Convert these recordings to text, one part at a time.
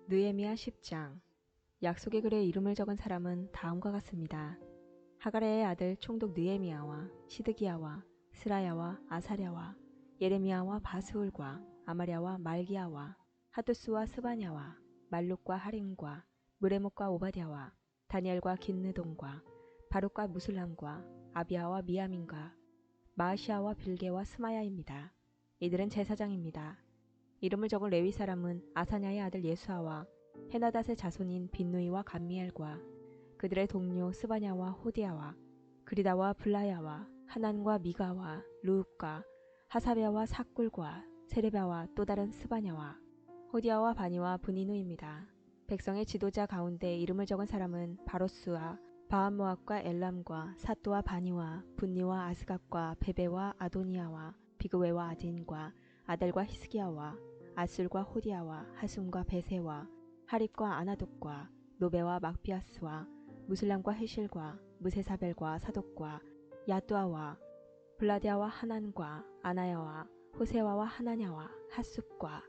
느헤미야 10장. 약속의 글에 이름을 적은 사람은 다음과 같습니다. 하가랴의 아들 총독 느헤미야와 시드기야와 스라야와 아사랴와 예레미야와 바스훌과 아마랴와 말기야와 하두스와 스바냐와 말룩과 하림과 무레목과 오바댜와 다니엘과 긴느동과 바룩과 무술람과 아비야와 미야민과 마으시아와 빌게와 스마야입니다. 이들은 제사장입니다. 이름을 적은 레위 사람은 아사냐의 아들 예수아와 헤나닷의 자손인 빈누이와 감미엘과 그들의 동료 스바냐와 호디야와 그리다와 블라야와 하난과 미가와 루욱과 하사랴와 삭굴과 세레바와 또 다른 스바냐와 호디야와 바니와 브니누입니다. 백성의 지도자 가운데 이름을 적은 사람은 바로스와 바암모압과 엘람과 사또와 바니와 분니와 아스갑과 베베와 아도니아와 비그웨와 아딘과 아델과 히스기야와 아술과 호디야와 하숨과 베세와 하립과 아나독과 노베와 막비아스와 무슬람과 헤실과 무세사벨과 사독과 야뚜아와 블라디아와 하난과 아나야와 호세와와 하나냐와 핫숲과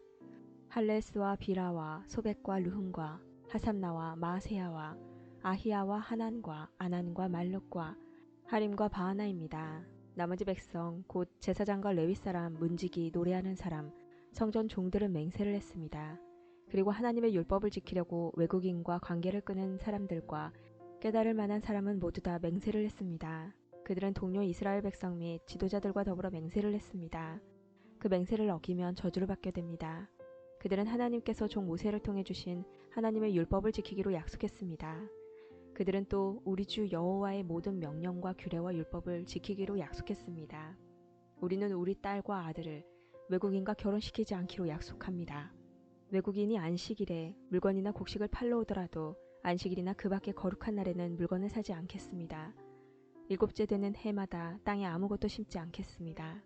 할레스와 비라와 소백과 르흠과 하삼나와 마세야와 아히야와 하난과 아난과 말룩과 하림과 바하나입니다. 나머지 백성 곧 제사장과 레위 사람, 문지기, 노래하는 사람, 성전 종들은 맹세를 했습니다. 그리고 하나님의 율법을 지키려고 외국인과 관계를 끄는 사람들과 깨달을 만한 사람은 모두 다 맹세를 했습니다. 그들은 동료 이스라엘 백성 및 지도자들과 더불어 맹세를 했습니다. 그 맹세를 어기면 저주를 받게 됩니다. 그들은 하나님께서 종 모세를 통해 주신 하나님의 율법을 지키기로 약속했습니다. 그들은 또 우리 주 여호와의 모든 명령과 규례와 율법을 지키기로 약속했습니다. 우리는 우리 딸과 아들을 외국인과 결혼시키지 않기로 약속합니다. 외국인이 안식일에 물건이나 곡식을 팔러 오더라도 안식일이나 그 밖의 거룩한 날에는 물건을 사지 않겠습니다. 일곱째 되는 해마다 땅에 아무것도 심지 않겠습니다.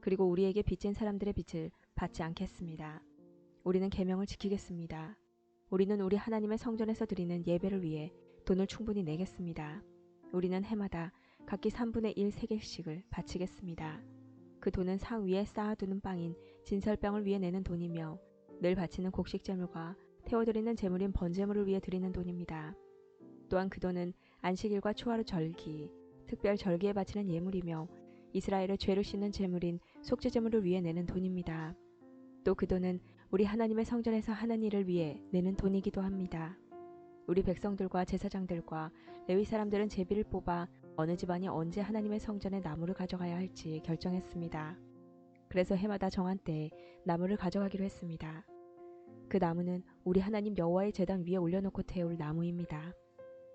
그리고 우리에게 빚진 사람들의 빚을 받지 않겠습니다. 우리는 계명을 지키겠습니다. 우리는 우리 하나님의 성전에서 드리는 예배를 위해 돈을 충분히 내겠습니다. 우리는 해마다 각기 3분의 1 세겔씩을 바치겠습니다. 그 돈은 상 위에 쌓아두는 빵인 진설병을 위해 내는 돈이며 늘 바치는 곡식제물과 태워드리는 제물인 번제물을 위해 드리는 돈입니다. 또한 그 돈은 안식일과 초하루 절기, 특별 절기에 바치는 예물이며 이스라엘의 죄를 씻는 제물인 속죄제물을 위해 내는 돈입니다. 또 그 돈은 우리 하나님의 성전에서 하는 일을 위해 내는 돈이기도 합니다. 우리 백성들과 제사장들과 레위 사람들은 제비를 뽑아 어느 집안이 언제 하나님의 성전에 나무를 가져가야 할지 결정했습니다. 그래서 해마다 정한 때에 나무를 가져가기로 했습니다. 그 나무는 우리 하나님 여호와의 제단 위에 올려놓고 태울 나무입니다.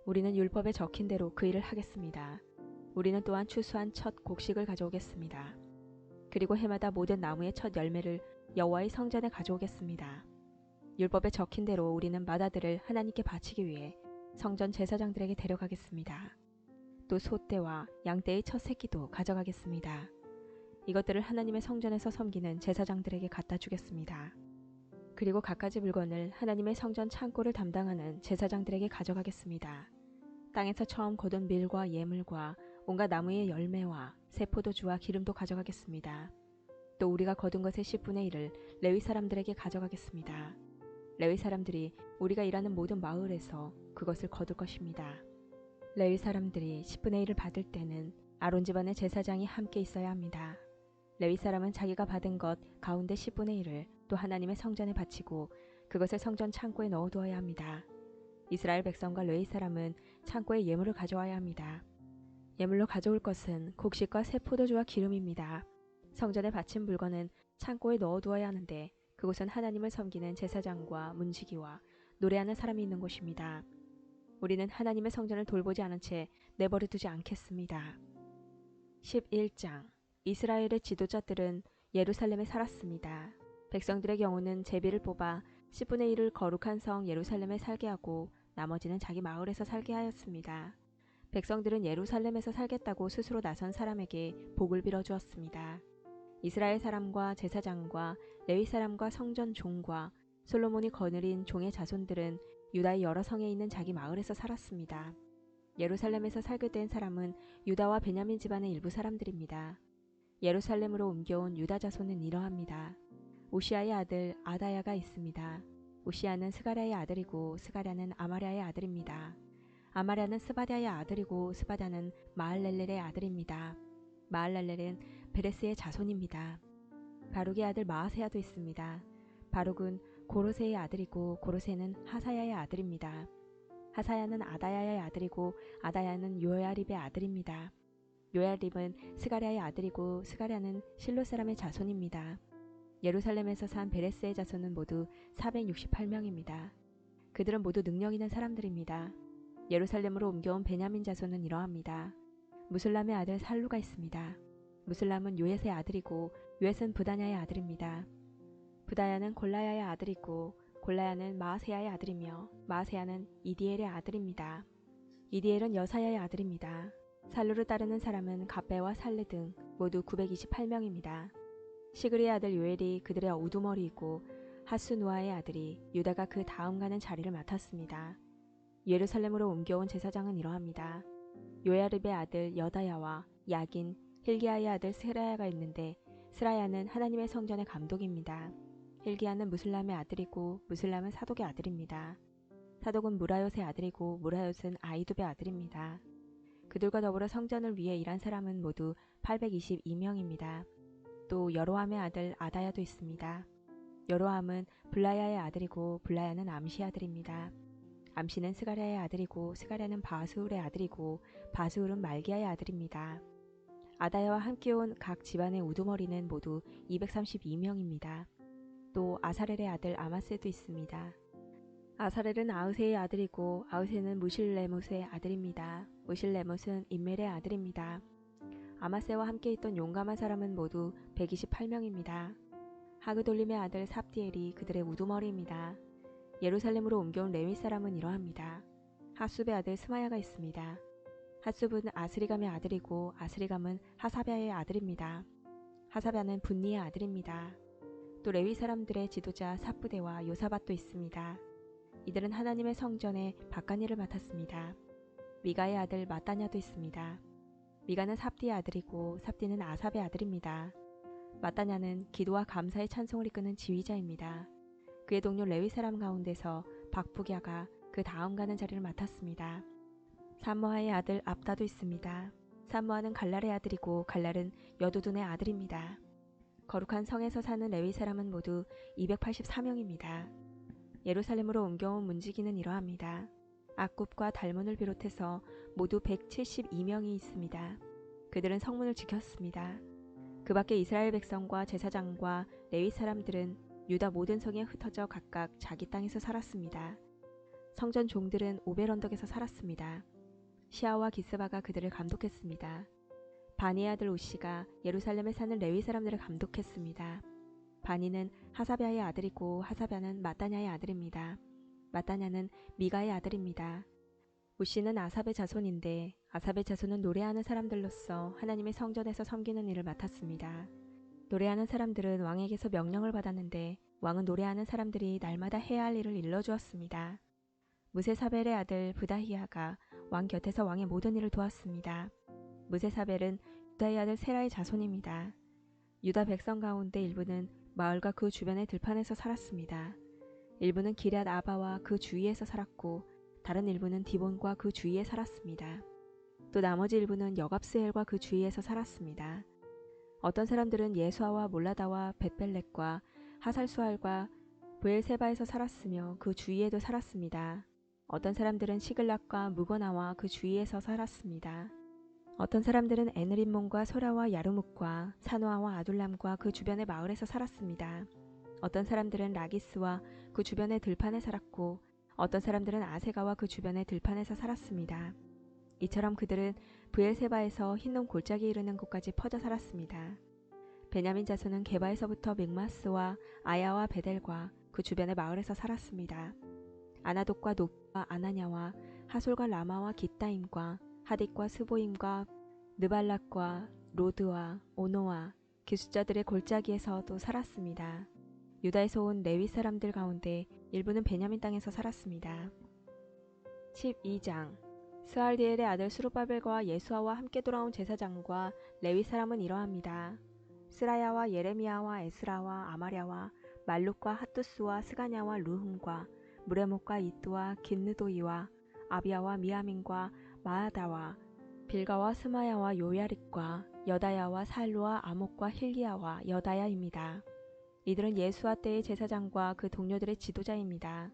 우리는 율법에 적힌 대로 그 일을 하겠습니다. 우리는 또한 추수한 첫 곡식을 가져오겠습니다. 그리고 해마다 모든 나무의 첫 열매를 여호와의 성전에 가져오겠습니다. 율법에 적힌 대로 우리는 맏아들을 하나님께 바치기 위해 성전 제사장들에게 데려가겠습니다. 또 소떼와 양떼의 첫 새끼도 가져가겠습니다. 이것들을 하나님의 성전에서 섬기는 제사장들에게 갖다 주겠습니다. 그리고 갖가지 물건을 하나님의 성전 창고를 담당하는 제사장들에게 가져가겠습니다. 땅에서 처음 거둔 밀과 예물과 온갖 나무의 열매와 새 포도주와 기름도 가져가겠습니다. 또 우리가 거둔 것의 10분의 1을 레위 사람들에게 가져가겠습니다. 레위 사람들이 우리가 일하는 모든 마을에서 그것을 거둘 것입니다. 레위 사람들이 10분의 1을 받을 때는 아론 집안의 제사장이 함께 있어야 합니다. 레위 사람은 자기가 받은 것 가운데 10분의 1을 또 하나님의 성전에 바치고 그것을 성전 창고에 넣어두어야 합니다. 이스라엘 백성과 레위 사람은 창고에 예물을 가져와야 합니다. 예물로 가져올 것은 곡식과 새 포도주와 기름입니다. 성전에 바친 물건은 창고에 넣어두어야 하는데 그곳은 하나님을 섬기는 제사장과 문지기와 노래하는 사람이 있는 곳입니다. 우리는 하나님의 성전을 돌보지 않은 채 내버려 두지 않겠습니다. 11장. 이스라엘의 지도자들은 예루살렘에 살았습니다. 백성들의 경우는 제비를 뽑아 10분의 1을 거룩한 성 예루살렘에 살게 하고 나머지는 자기 마을에서 살게 하였습니다. 백성들은 예루살렘에서 살겠다고 스스로 나선 사람에게 복을 빌어주었습니다. 이스라엘 사람과 제사장과 레위 사람과 성전 종과 솔로몬이 거느린 종의 자손들은 유다의 여러 성에 있는 자기 마을에서 살았습니다. 예루살렘에서 살게 된 사람은 유다와 베냐민 집안의 일부 사람들입니다. 예루살렘으로 옮겨온 유다 자손은 이러합니다. 오시아의 아들 아다야가 있습니다. 우시아는 스가랴의 아들이고 스가랴는 아마랴의 아들입니다. 아마랴는 스바랴의 아들이고 스바랴는 마할렐렐의 아들입니다. 마할렐렐은 베레스의 자손입니다. 바룩의 아들 마아세야도 있습니다. 바룩은 고로세의 아들이고 고로세는 하사야의 아들입니다. 하사야는 아다야의 아들이고 아다야는 요야립의 아들입니다. 요야립은 스가랴의 아들이고 스가랴는 실로 사람의 자손입니다. 예루살렘에서 산 베레스의 자손은 모두 468명입니다. 그들은 모두 능력 있는 사람들입니다. 예루살렘으로 옮겨온 베냐민 자손은 이러합니다. 무슬람의 아들 살루가 있습니다. 무슬람은 요엣의 아들이고 요엣은 부다냐의 아들입니다. 부다야는 골라야의 아들이고 골라야는 마아세야의 아들이며 마아세야는 이디엘의 아들입니다. 이디엘은 여사야의 아들입니다. 살루를 따르는 사람은 갑배와 살레 등 모두 928명입니다. 시그리의 아들 요엘이 그들의 우두머리이고 하수누아의 아들이 유다가 그 다음 가는 자리를 맡았습니다. 예루살렘으로 옮겨온 제사장은 이러합니다. 요야립의 아들 여다야와 야긴, 힐기야의 아들 스라야가 있는데 스라야는 하나님의 성전의 감독입니다. 힐기야는 무슬람의 아들이고 무슬람은 사독의 아들입니다. 사독은 무라요의 아들이고 무라요는 아이둡의 아들입니다. 그들과 더불어 성전을 위해 일한 사람은 모두 822명입니다. 또 여로함의 아들 아다야도 있습니다. 여로함은 블라야의 아들이고 블라야는 암시 아들입니다. 암시는 스가랴의 아들이고 스가랴는 바스울의 아들이고 바스울은 말기야의 아들입니다. 아다야와 함께 온 각 집안의 우두머리는 모두 232명입니다. 또 아사렐의 아들 아마세도 있습니다. 아사렐은 아우세의 아들이고 아우세는 무실레못의 아들입니다. 무실레못은 임멜의 아들입니다. 아마세와 함께 있던 용감한 사람은 모두 128명입니다. 하그돌림의 아들 삽디엘이 그들의 우두머리입니다. 예루살렘으로 옮겨온 레위 사람은 이러합니다. 하숲의 아들 스마야가 있습니다. 하숲은 아스리감의 아들이고 아스리감은 하사랴의 아들입니다. 하사랴는 분니의 아들입니다. 또 레위 사람들의 지도자 삽부대와 요사밧도 있습니다. 이들은 하나님의 성전의 바깥일을 맡았습니다. 미가의 아들 마따냐도 있습니다. 미가는 삽디의 아들이고 삽디는 아삽의 아들입니다. 마따냐는 기도와 감사의 찬송을 이끄는 지휘자입니다. 그의 동료 레위 사람 가운데서 박부갸가 그 다음 가는 자리를 맡았습니다. 삼모아의 아들 압다도 있습니다. 삼모아는 갈랄의 아들이고 갈랄은 여두둔의 아들입니다. 거룩한 성에서 사는 레위 사람은 모두 284명입니다. 예루살렘으로 옮겨온 문지기는 이러합니다. 악굽과 달문을 비롯해서 모두 172명이 있습니다. 그들은 성문을 지켰습니다. 그 밖에 이스라엘 백성과 제사장과 레위 사람들은 유다 모든 성에 흩어져 각각 자기 땅에서 살았습니다. 성전 종들은 오벨 언덕에서 살았습니다. 시아와 기스바가 그들을 감독했습니다. 바니의 아들 우시가 예루살렘에 사는 레위 사람들을 감독했습니다. 바니는 하사랴의 아들이고 하사랴는 마따냐의 아들입니다. 마따냐는 미가의 아들입니다. 우시는 아삽의 자손인데 아삽의 자손은 노래하는 사람들로서 하나님의 성전에서 섬기는 일을 맡았습니다. 노래하는 사람들은 왕에게서 명령을 받았는데 왕은 노래하는 사람들이 날마다 해야 할 일을 일러주었습니다. 무세사벨의 아들 부다히야가 왕 곁에서 왕의 모든 일을 도왔습니다. 무세사벨은 유다의 아들 세라의 자손입니다. 유다 백성 가운데 일부는 마을과 그 주변의 들판에서 살았습니다. 일부는 기럇 아바와 그 주위에서 살았고 다른 일부는 디본과 그 주위에 살았습니다. 또 나머지 일부는 여갑스엘과 그 주위에서 살았습니다. 어떤 사람들은 예수아와 몰라다와 벳벨렉과 하살수알과 브엘세바에서 살았으며 그 주위에도 살았습니다. 어떤 사람들은 시글락과 무거나와 그 주위에서 살았습니다. 어떤 사람들은 에느림몬과 소라와 야르묵과 사노아와 아둘람과 그 주변의 마을에서 살았습니다. 어떤 사람들은 라기스와 그 주변의 들판에 살았고 어떤 사람들은 아세가와 그 주변의 들판에서 살았습니다. 이처럼 그들은 브엘세바에서 흰놈 골짜기에 이르는 곳까지 퍼져 살았습니다. 베냐민 자손은 게바에서부터 믹마스와 아야와 베델과 그 주변의 마을에서 살았습니다. 아나독과 높과 아나냐와 하솔과 라마와 기따임과 하딕과 스보임과 느발락과 로드와 오노와 기숙자들의 골짜기에서도 살았습니다. 유다에서 온 레위 사람들 가운데 일부는 베냐민 땅에서 살았습니다. 12장 스알디엘의 아들 스룹바벨과 예수아와 함께 돌아온 제사장과 레위 사람은 이러합니다. 스라야와 예레미야와 에스라와 아마랴와 말룩과 핫투스와 스가냐와 루흠과 무레목과 이뚜와 긴느도이와 아비야와 미야민과 마아다와 빌가와 스마야와 요야릭과 여다야와 살루와 아목과 힐기야와 여다야입니다. 이들은 예수아 때의 제사장과 그 동료들의 지도자입니다.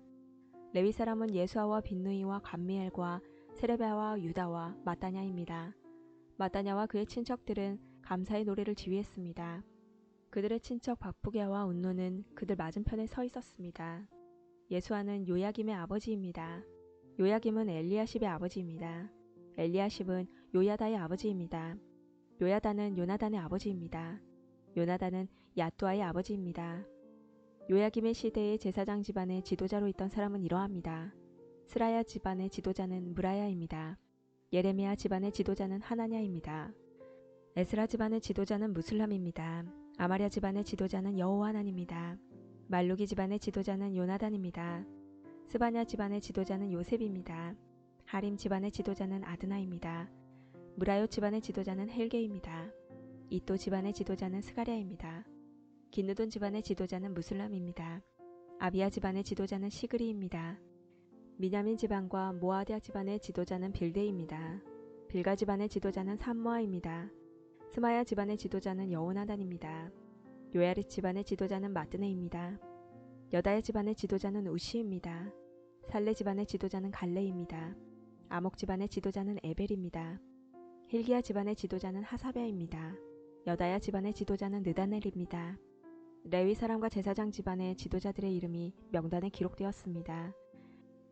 레위 사람은 예수아와 빈누이와 감미엘과 세레베아와 유다와 마따냐입니다. 마따냐와 그의 친척들은 감사의 노래를 지휘했습니다. 그들의 친척 박부게와 운노는 그들 맞은편에 서 있었습니다. 예수아는 요야김의 아버지입니다. 요야김은 엘리야십의 아버지입니다. 엘리야십은 요야다의 아버지입니다. 요야다는 요나단의 아버지입니다. 요나단은 야뚜아의 아버지입니다. 요야김의 시대의 제사장 집안의 지도자로 있던 사람은 이러합니다. 스라야 집안의 지도자는 무라야입니다. 예레미야 집안의 지도자는 하나냐입니다. 에스라 집안의 지도자는 무슬람입니다. 아마랴 집안의 지도자는 여호하난입니다. 말루기 집안의 지도자는 요나단입니다. 스바냐 집안의 지도자는 요셉입니다. 하림 집안의 지도자는 아드나입니다. 무라요 집안의 지도자는 헬게입니다. 이또 집안의 지도자는 스가랴입니다. 기느돈 집안의 지도자는 무슬람입니다. 아비야 집안의 지도자는 시그리입니다. 미냐민 집안과 모아디아 집안의 지도자는 빌데입니다. 빌가 집안의 지도자는 삼모아입니다. 스마야 집안의 지도자는 여호나단입니다. 요야릿 집안의 지도자는 마뜨네입니다. 여다야 집안의 지도자는 우시입니다. 살레 집안의 지도자는 갈레입니다. 아목 집안의 지도자는 에벨입니다. 힐기야 집안의 지도자는 하사베입니다. 여다야 집안의 지도자는 느다넬입니다. 레위 사람과 제사장 집안의 지도자들의 이름이 명단에 기록되었습니다.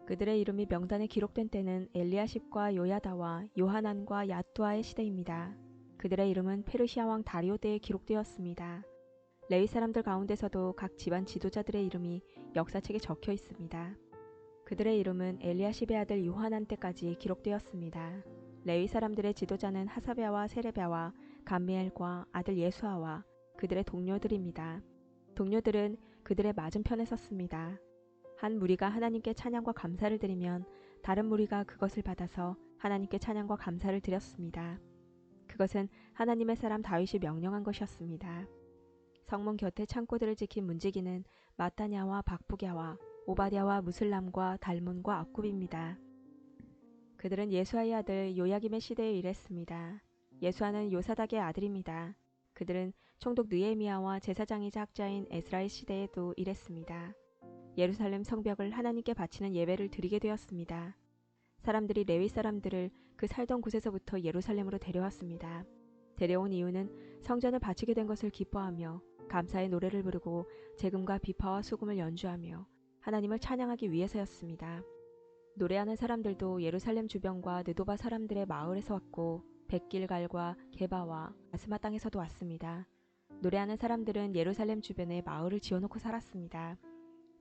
그들의 이름이 명단에 기록된 때는 엘리야십과 요야다와 요하난과 야뚜아의 시대입니다. 그들의 이름은 페르시아 왕 다리오 때에 기록되었습니다. 레위 사람들 가운데서도 각 집안 지도자들의 이름이 역사책에 적혀 있습니다. 그들의 이름은 엘리야십의 아들 요하난 때까지 기록되었습니다. 레위 사람들의 지도자는 하사베아와 세레베아와 감미엘과 아들 예수아와 그들의 동료들입니다. 동료들은 그들의 맞은편에 섰습니다. 한 무리가 하나님께 찬양과 감사를 드리면 다른 무리가 그것을 받아서 하나님께 찬양과 감사를 드렸습니다. 그것은 하나님의 사람 다윗이 명령한 것이었습니다. 성문 곁에 창고들을 지킨 문지기는 마따냐와 박부갸와 오바댜와 무슬람과 달문과 악굽입니다. 그들은 예수아의 아들 요야김의 시대에 일했습니다. 예수아는 요사닥의 아들입니다. 그들은 총독 느헤미야와 제사장이자 학자인 에스라의 시대에도 일했습니다. 예루살렘 성벽을 하나님께 바치는 예배를 드리게 되었습니다. 사람들이 레위 사람들을 그 살던 곳에서부터 예루살렘으로 데려왔습니다. 데려온 이유는 성전을 바치게 된 것을 기뻐하며 감사의 노래를 부르고 재금과 비파와 수금을 연주하며 하나님을 찬양하기 위해서였습니다. 노래하는 사람들도 예루살렘 주변과 느도바 사람들의 마을에서 왔고 백길갈과 게바와 아스마 땅에서도 왔습니다. 노래하는 사람들은 예루살렘 주변에 마을을 지어놓고 살았습니다.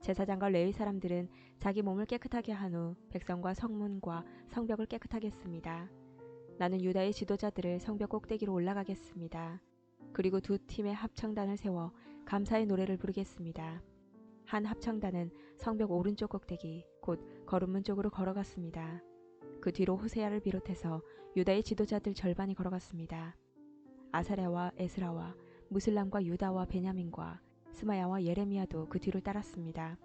제사장과 레위 사람들은 자기 몸을 깨끗하게 한 후 백성과 성문과 성벽을 깨끗하게 했습니다. 나는 유다의 지도자들을 성벽 꼭대기로 올라가겠습니다. 그리고 두 팀의 합창단을 세워 감사의 노래를 부르겠습니다. 한 합창단은 성벽 오른쪽 꼭대기 곧 거름문 쪽으로 걸어갔습니다. 그 뒤로 호세아를 비롯해서 유다의 지도자들 절반이 걸어갔습니다. 아사랴와 에스라와 무슬람과 유다와 베냐민과 스마야와 예레미야도 그 뒤를 따랐습니다.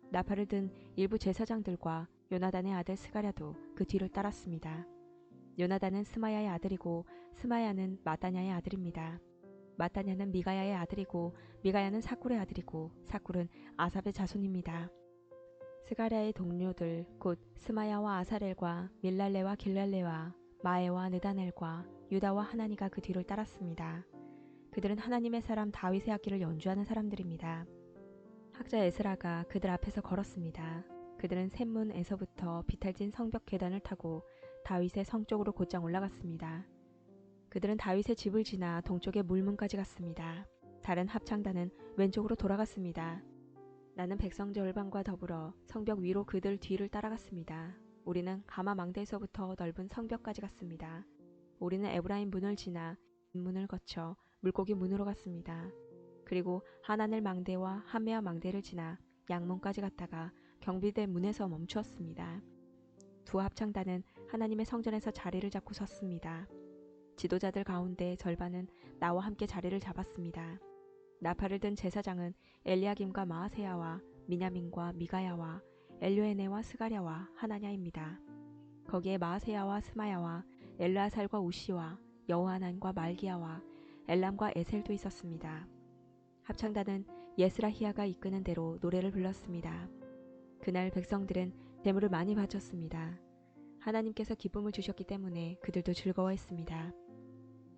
나팔을 든 일부 제사장들과 요나단의 아들 스가랴도 그 뒤를 따랐습니다. 요나단은 스마야의 아들이고 스마야는 마따냐의 아들입니다. 마따냐는 미가야의 아들이고 미가야는 사쿨의 아들이고 사쿨은 아삽의 자손입니다. 스가랴의 동료들 곧 스마야와 아사렐과 밀랄레와 길랄레와 마에와 느다넬과 유다와 하나니가 그 뒤를 따랐습니다. 그들은 하나님의 사람 다윗의 악기를 연주하는 사람들입니다. 학자 에스라가 그들 앞에서 걸었습니다. 그들은 샘문에서부터 비탈진 성벽 계단을 타고 다윗의 성 쪽으로 곧장 올라갔습니다. 그들은 다윗의 집을 지나 동쪽의 물문까지 갔습니다. 다른 합창단은 왼쪽으로 돌아갔습니다. 나는 백성 절반과 더불어 성벽 위로 그들 뒤를 따라갔습니다. 우리는 가마 망대에서부터 넓은 성벽까지 갔습니다. 우리는 에브라임 문을 지나 문을 거쳐 물고기 문으로 갔습니다. 그리고 하나넬 망대와 하메아 망대를 지나 양문까지 갔다가 경비대 문에서 멈추었습니다. 두 합창단은 하나님의 성전에서 자리를 잡고 섰습니다. 지도자들 가운데 절반은 나와 함께 자리를 잡았습니다. 나팔을 든 제사장은 엘리야김과 마아세야와 미냐민과 미가야와 엘요에네와 스가랴와 하나냐입니다. 거기에 마아세야와 스마야와 엘르아살과 우시와 여호하난과 말기야와 엘람과 에셀도 있었습니다. 합창단은 예스라히야가 이끄는 대로 노래를 불렀습니다. 그날 백성들은 제물을 많이 바쳤습니다. 하나님께서 기쁨을 주셨기 때문에 그들도 즐거워했습니다.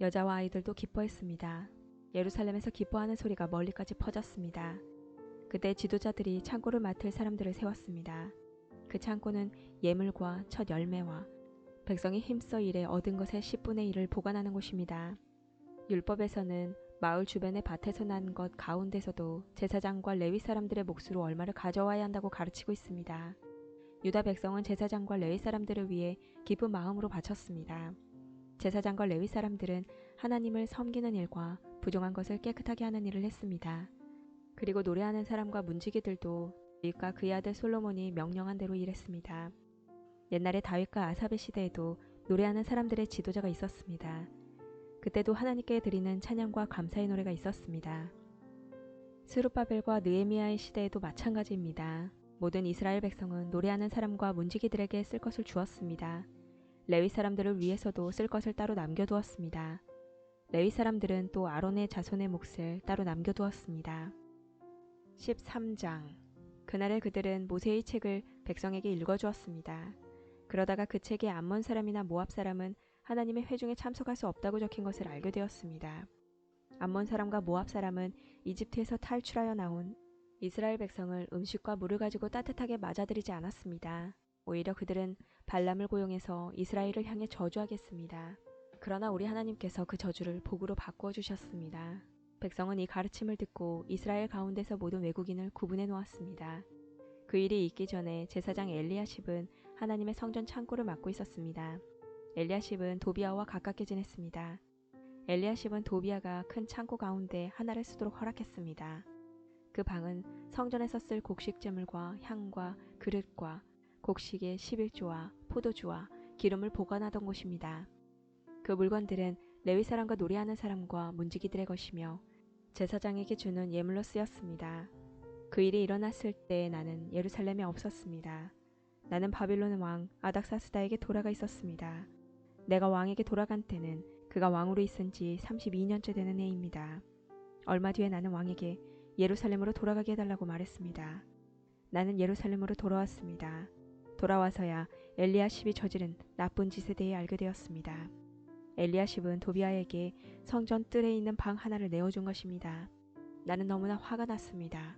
여자와 아이들도 기뻐했습니다. 예루살렘에서 기뻐하는 소리가 멀리까지 퍼졌습니다. 그때 지도자들이 창고를 맡을 사람들을 세웠습니다. 그 창고는 예물과 첫 열매와 백성이 힘써 일해 얻은 것의 10분의 1을 보관하는 곳입니다. 율법에서는 마을 주변의 밭에서 난 것 가운데서도 제사장과 레위 사람들의 몫으로 얼마를 가져와야 한다고 가르치고 있습니다. 유다 백성은 제사장과 레위 사람들을 위해 기쁜 마음으로 바쳤습니다. 제사장과 레위 사람들은 하나님을 섬기는 일과 부정한 것을 깨끗하게 하는 일을 했습니다. 그리고 노래하는 사람과 문지기들도 다윗과 그의 아들 솔로몬이 명령한 대로 일했습니다. 옛날에 다윗과 아삽의 시대에도 노래하는 사람들의 지도자가 있었습니다. 그때도 하나님께 드리는 찬양과 감사의 노래가 있었습니다. 스룹바벨과 느헤미야의 시대에도 마찬가지입니다. 모든 이스라엘 백성은 노래하는 사람과 문지기들에게 쓸 것을 주었습니다. 레위 사람들을 위해서도 쓸 것을 따로 남겨두었습니다. 레위 사람들은 또 아론의 자손의 몫을 따로 남겨두었습니다. 13장. 그날에 그들은 모세의 책을 백성에게 읽어주었습니다. 그러다가 그 책에 암몬 사람이나 모압 사람은 하나님의 회중에 참석할 수 없다고 적힌 것을 알게 되었습니다. 암몬 사람과 모압 사람은 이집트에서 탈출하여 나온 이스라엘 백성을 음식과 물을 가지고 따뜻하게 맞아들이지 않았습니다. 오히려 그들은 발람을 고용해서 이스라엘을 향해 저주하겠습니다. 그러나 우리 하나님께서 그 저주를 복으로 바꾸어 주셨습니다. 백성은 이 가르침을 듣고 이스라엘 가운데서 모든 외국인을 구분해 놓았습니다. 그 일이 있기 전에 제사장 엘리야십은 하나님의 성전 창고를 맡고 있었습니다. 엘리야십은 도비아와 가깝게 지냈습니다. 엘리야십은 도비아가 큰 창고 가운데 하나를 쓰도록 허락했습니다. 그 방은 성전에서 쓸 곡식 제물과 향과 그릇과 곡식의 11조와 포도주와 기름을 보관하던 곳입니다. 그 물건들은 레위 사람과 노래하는 사람과 문지기들의 것이며 제사장에게 주는 예물로 쓰였습니다. 그 일이 일어났을 때 나는 예루살렘에 없었습니다. 나는 바빌론 왕 아닥사스다에게 돌아가 있었습니다. 내가 왕에게 돌아간 때는 그가 왕으로 있은 지 32년째 되는 해입니다. 얼마 뒤에 나는 왕에게 예루살렘으로 돌아가게 해달라고 말했습니다. 나는 예루살렘으로 돌아왔습니다. 돌아와서야 엘리야십이 저지른 나쁜 짓에 대해 알게 되었습니다. 엘리야십은 도비아에게 성전 뜰에 있는 방 하나를 내어준 것입니다. 나는 너무나 화가 났습니다.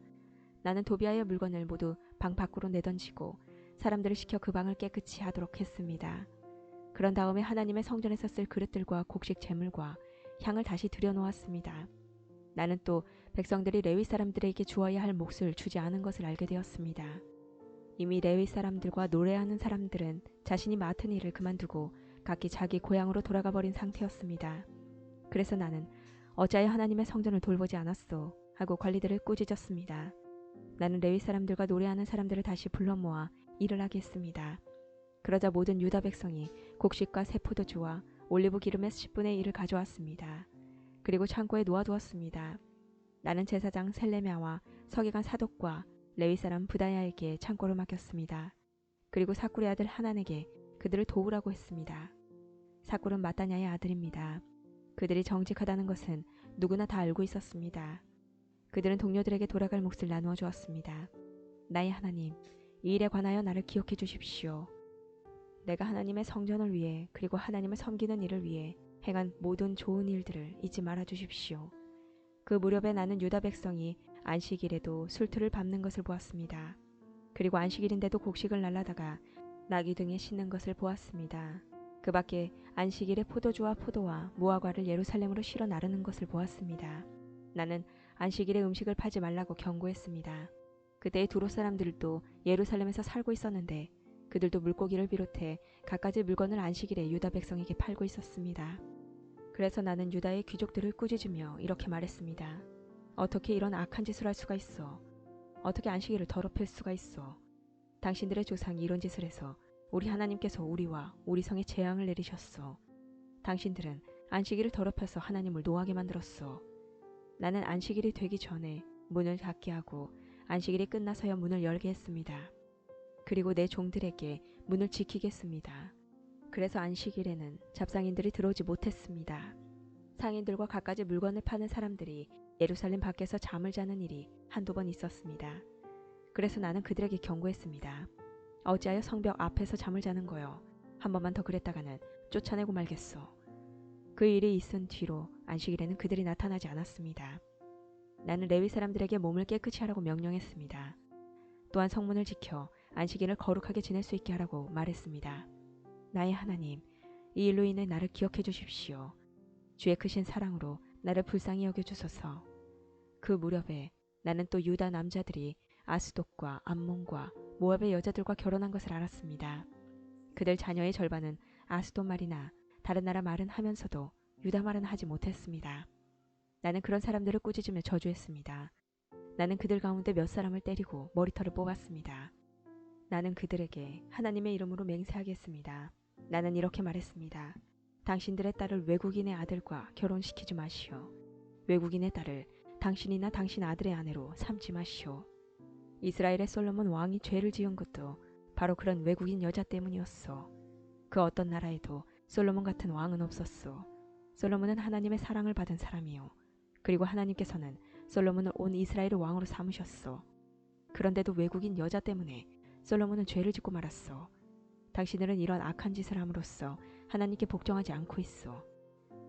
나는 도비아의 물건을 모두 방 밖으로 내던지고 사람들을 시켜 그 방을 깨끗이 하도록 했습니다. 그런 다음에 하나님의 성전에서 쓸 그릇들과 곡식 제물과 향을 다시 들여놓았습니다. 나는 또 백성들이 레위 사람들에게 주어야 할 몫을 주지 않은 것을 알게 되었습니다. 이미 레위 사람들과 노래하는 사람들은 자신이 맡은 일을 그만두고 각기 자기 고향으로 돌아가 버린 상태였습니다. 그래서 나는 어찌하여 하나님의 성전을 돌보지 않았소 하고 관리들을 꾸짖었습니다. 나는 레위 사람들과 노래하는 사람들을 다시 불러 모아 일을 하게 했습니다. 그러자 모든 유다 백성이 곡식과 새 포도주와 올리브 기름의 10분의 1을 가져왔습니다. 그리고 창고에 놓아두었습니다. 나는 제사장 셀레미야와 서기관 사독과 레위 사람 부다야에게 창고를 맡겼습니다. 그리고 사꿀의 아들 하난에게 그들을 도우라고 했습니다. 사꿀은 마따냐의 아들입니다. 그들이 정직하다는 것은 누구나 다 알고 있었습니다. 그들은 동료들에게 돌아갈 몫을 나누어 주었습니다. 나의 하나님, 이 일에 관하여 나를 기억해 주십시오. 내가 하나님의 성전을 위해 그리고 하나님을 섬기는 일을 위해 행한 모든 좋은 일들을 잊지 말아 주십시오. 그 무렵에 나는 유다 백성이 안식일에도 술틀을 밟는 것을 보았습니다. 그리고 안식일인데도 곡식을 날라다가 나귀 등에 싣는 것을 보았습니다. 그 밖에 안식일에 포도주와 포도와 무화과를 예루살렘으로 실어 나르는 것을 보았습니다. 나는 안식일에 음식을 팔지 말라고 경고했습니다. 그때의 두로 사람들도 예루살렘에서 살고 있었는데 그들도 물고기를 비롯해 갖가지 물건을 안식일에 유다 백성에게 팔고 있었습니다. 그래서 나는 유다의 귀족들을 꾸짖으며 이렇게 말했습니다. 어떻게 이런 악한 짓을 할 수가 있어? 어떻게 안식일을 더럽힐 수가 있어? 당신들의 조상이 이런 짓을 해서 우리 하나님께서 우리와 우리 성에 재앙을 내리셨어. 당신들은 안식일을 더럽혀서 하나님을 노하게 만들었어. 나는 안식일이 되기 전에 문을 닫게 하고 안식일이 끝나서야 문을 열게 했습니다. 그리고 내 종들에게 문을 지키겠습니다. 그래서 안식일에는 잡상인들이 들어오지 못했습니다. 상인들과 갖가지 물건을 파는 사람들이 예루살렘 밖에서 잠을 자는 일이 한두 번 있었습니다. 그래서 나는 그들에게 경고했습니다. 어찌하여 성벽 앞에서 잠을 자는 거요. 한 번만 더 그랬다가는 쫓아내고 말겠소. 그 일이 있은 뒤로 안식일에는 그들이 나타나지 않았습니다. 나는 레위 사람들에게 몸을 깨끗이 하라고 명령했습니다. 또한 성문을 지켜 안식일을 거룩하게 지낼 수 있게 하라고 말했습니다. 나의 하나님, 이 일로 인해 나를 기억해 주십시오. 주의 크신 사랑으로 나를 불쌍히 여겨주소서. 그 무렵에 나는 또 유다 남자들이 아스돗과 암몬과 모압의 여자들과 결혼한 것을 알았습니다. 그들 자녀의 절반은 아스돗 말이나 다른 나라 말은 하면서도 유다 말은 하지 못했습니다. 나는 그런 사람들을 꾸짖으며 저주했습니다. 나는 그들 가운데 몇 사람을 때리고 머리털을 뽑았습니다. 나는 그들에게 하나님의 이름으로 맹세하겠습니다. 나는 이렇게 말했습니다. 당신들의 딸을 외국인의 아들과 결혼시키지 마시오. 외국인의 딸을 당신이나 당신 아들의 아내로 삼지 마시오. 이스라엘의 솔로몬 왕이 죄를 지은 것도 바로 그런 외국인 여자 때문이었소. 그 어떤 나라에도 솔로몬 같은 왕은 없었소. 솔로몬은 하나님의 사랑을 받은 사람이요. 그리고 하나님께서는 솔로몬을 온 이스라엘의 왕으로 삼으셨소. 그런데도 외국인 여자 때문에 솔로몬은 죄를 짓고 말았소. 당신들은 이런 악한 짓을 함으로써 하나님께 복종하지 않고 있소.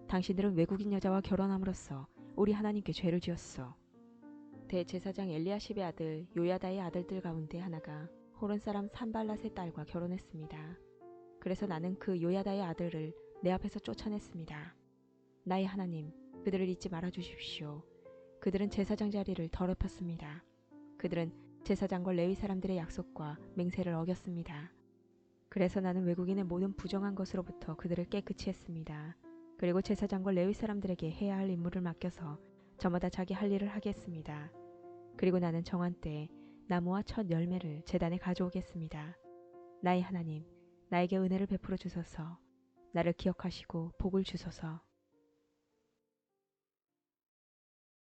당신들은 외국인 여자와 결혼함으로써 우리 하나님께 죄를 지었소. 대제사장 엘리야십의 아들 요야다의 아들들 가운데 하나가 호른 사람 산발랏의 딸과 결혼했습니다. 그래서 나는 그 요야다의 아들을 내 앞에서 쫓아냈습니다. 나의 하나님, 그들을 잊지 말아 주십시오. 그들은 제사장 자리를 더럽혔습니다. 그들은 제사장과 레위 사람들의 약속과 맹세를 어겼습니다. 그래서 나는 외국인의 모든 부정한 것으로부터 그들을 깨끗이 했습니다. 그리고 제사장과 레위 사람들에게 해야 할 임무를 맡겨서 저마다 자기 할 일을 하겠습니다. 그리고 나는 정한 때에 나무와 첫 열매를 제단에 가져오겠습니다. 나의 하나님, 나에게 은혜를 베풀어 주소서. 나를 기억하시고 복을 주소서.